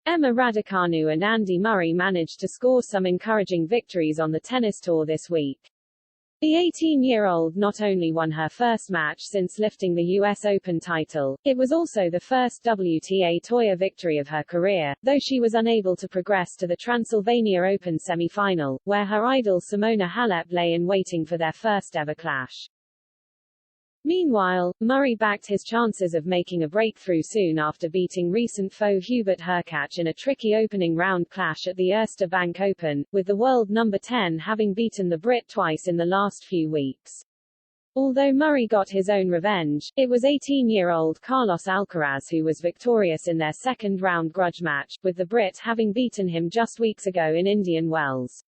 Emma Raducanu and Andy Murray managed to score some encouraging victories on the tennis tour this week. The 18-year-old not only won her first match since lifting the US Open title, it was also the first WTA Tour victory of her career, though she was unable to progress to the Transylvania Open semi-final, where her idol Simona Halep lay in waiting for their first-ever clash. Meanwhile, Murray backed his chances of making a breakthrough soon after beating recent foe Hubert Hurkacz in a tricky opening round clash at the Erste Bank Open, with the world number 10 having beaten the Brit twice in the last few weeks. Although Murray got his own revenge, it was 18-year-old Carlos Alcaraz who was victorious in their second-round grudge match, with the Brit having beaten him just weeks ago in Indian Wells.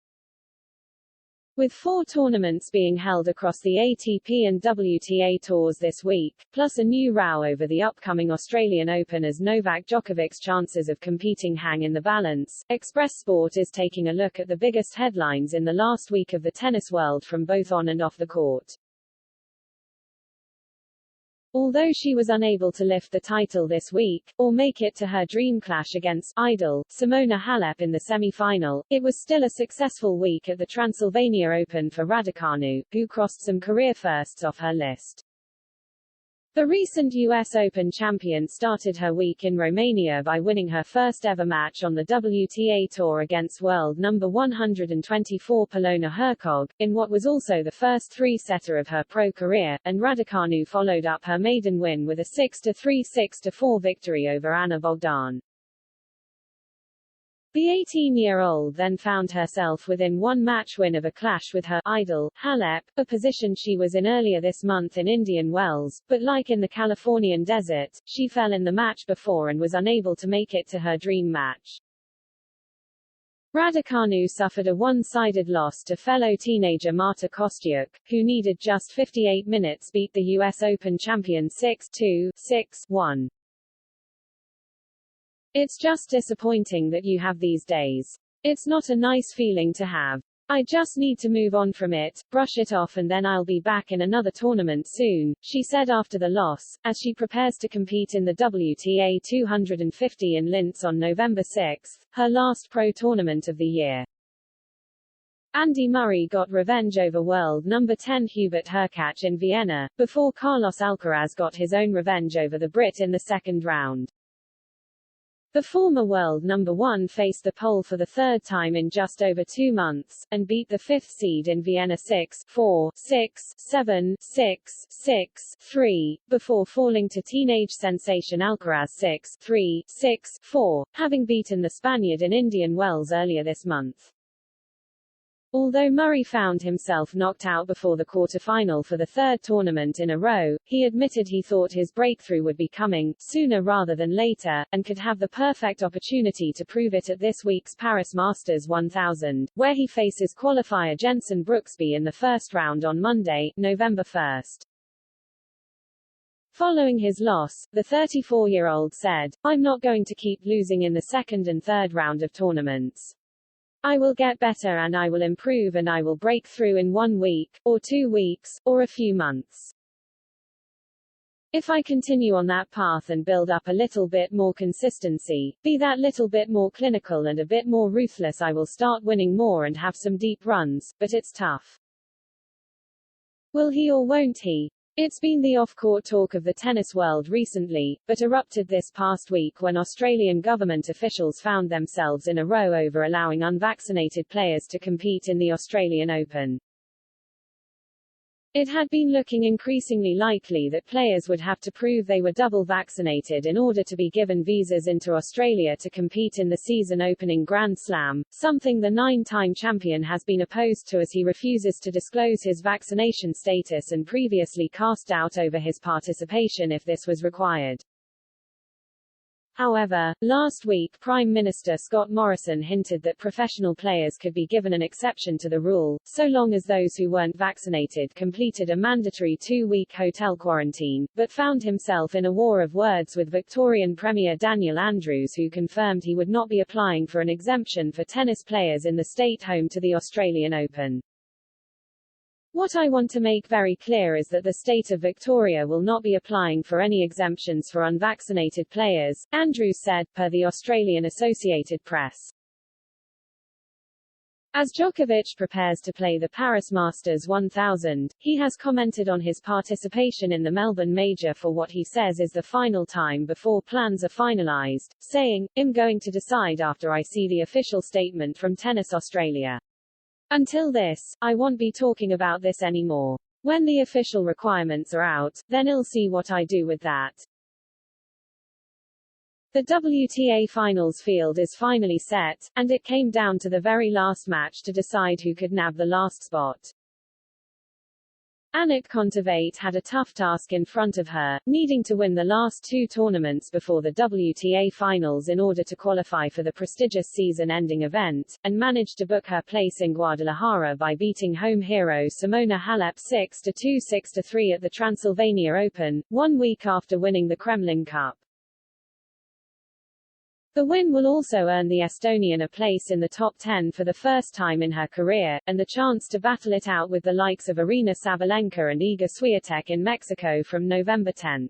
With 4 tournaments being held across the ATP and WTA tours this week, plus a new row over the upcoming Australian Open as Novak Djokovic's chances of competing hang in the balance, Express Sport is taking a look at the biggest headlines in the last week of the tennis world from both on and off the court. Although she was unable to lift the title this week, or make it to her dream clash against idol Simona Halep in the semi-final, it was still a successful week at the Transylvania Open for Raducanu, who crossed some career firsts off her list. The recent US Open champion started her week in Romania by winning her first-ever match on the WTA Tour against world number 124 Polona Hercog, in what was also the first three-setter of her pro career, and Raducanu followed up her maiden win with a 6-3, 6-4 victory over Anna Bogdan. The 18-year-old then found herself within one match win of a clash with her idol, Halep, a position she was in earlier this month in Indian Wells, but like in the Californian desert, she fell in the match before and was unable to make it to her dream match. Raducanu suffered a one-sided loss to fellow teenager Marta Kostyuk, who needed just 58 minutes beat the US Open champion 6-2, 6-1. It's just disappointing that you have these days. It's not a nice feeling to have. I just need to move on from it, brush it off, and then I'll be back in another tournament soon, she said after the loss, as she prepares to compete in the WTA 250 in Linz on November 6, her last pro tournament of the year. Andy Murray got revenge over world number 10 Hubert Hurkacz in Vienna, before Carlos Alcaraz got his own revenge over the Brit in the second round. The former world number 1 faced the pole for the third time in just over 2 months, and beat the 5th seed in Vienna 6-4, 6-7, 6-6-3, before falling to teenage sensation Alcaraz 6-3, 6-4, having beaten the Spaniard in Indian Wells earlier this month. Although Murray found himself knocked out before the quarterfinal for the third tournament in a row, he admitted he thought his breakthrough would be coming, sooner rather than later, and could have the perfect opportunity to prove it at this week's Paris Masters 1000, where he faces qualifier Jenson Brooksby in the first round on Monday, November 1. Following his loss, the 34-year-old said, "I'm not going to keep losing in the second and third round of tournaments. I will get better and I will improve and I will break through in 1 week, or 2 weeks, or a few months. If I continue on that path and build up a little bit more consistency, be that little bit more clinical and a bit more ruthless, I will start winning more and have some deep runs, but it's tough." Will he or won't he? It's been the off-court talk of the tennis world recently, but erupted this past week when Australian government officials found themselves in a row over allowing unvaccinated players to compete in the Australian Open. It had been looking increasingly likely that players would have to prove they were double vaccinated in order to be given visas into Australia to compete in the season-opening Grand Slam, something the 9-time champion has been opposed to as he refuses to disclose his vaccination status and previously cast doubt over his participation if this was required. However, last week Prime Minister Scott Morrison hinted that professional players could be given an exception to the rule, so long as those who weren't vaccinated completed a mandatory 2-week hotel quarantine, but found himself in a war of words with Victorian Premier Daniel Andrews, who confirmed he would not be applying for an exemption for tennis players in the state home to the Australian Open. What I want to make very clear is that the state of Victoria will not be applying for any exemptions for unvaccinated players, Andrews said, per the Australian Associated Press. As Djokovic prepares to play the Paris Masters 1000, he has commented on his participation in the Melbourne Major for what he says is the final time before plans are finalised, saying, "I'm going to decide after I see the official statement from Tennis Australia. Until this, I won't be talking about this anymore. When the official requirements are out, then I'll see what I do with that." The WTA Finals field is finally set, and it came down to the very last match to decide who could nab the last spot. Anett Kontaveit had a tough task in front of her, needing to win the last two tournaments before the WTA Finals in order to qualify for the prestigious season-ending event, and managed to book her place in Guadalajara by beating home hero Simona Halep 6-2 6-3 at the Transylvania Open, 1 week after winning the Kremlin Cup. The win will also earn the Estonian a place in the top 10 for the first time in her career, and the chance to battle it out with the likes of Aryna Sabalenka and Iga Swiatek in Mexico from November 10.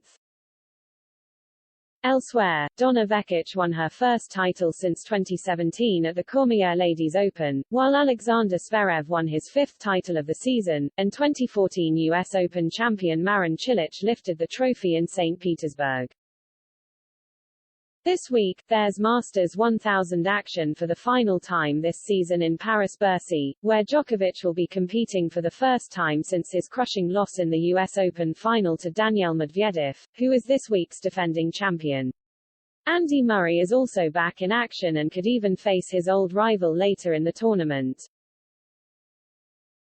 Elsewhere, Donna Vekic won her first title since 2017 at the Cormier Ladies Open, while Alexander Zverev won his fifth title of the season, and 2014 US Open champion Marin Cilic lifted the trophy in St. Petersburg. This week, there's Masters 1000 action for the final time this season in Paris-Bercy, where Djokovic will be competing for the first time since his crushing loss in the US Open final to Daniil Medvedev, who is this week's defending champion. Andy Murray is also back in action and could even face his old rival later in the tournament.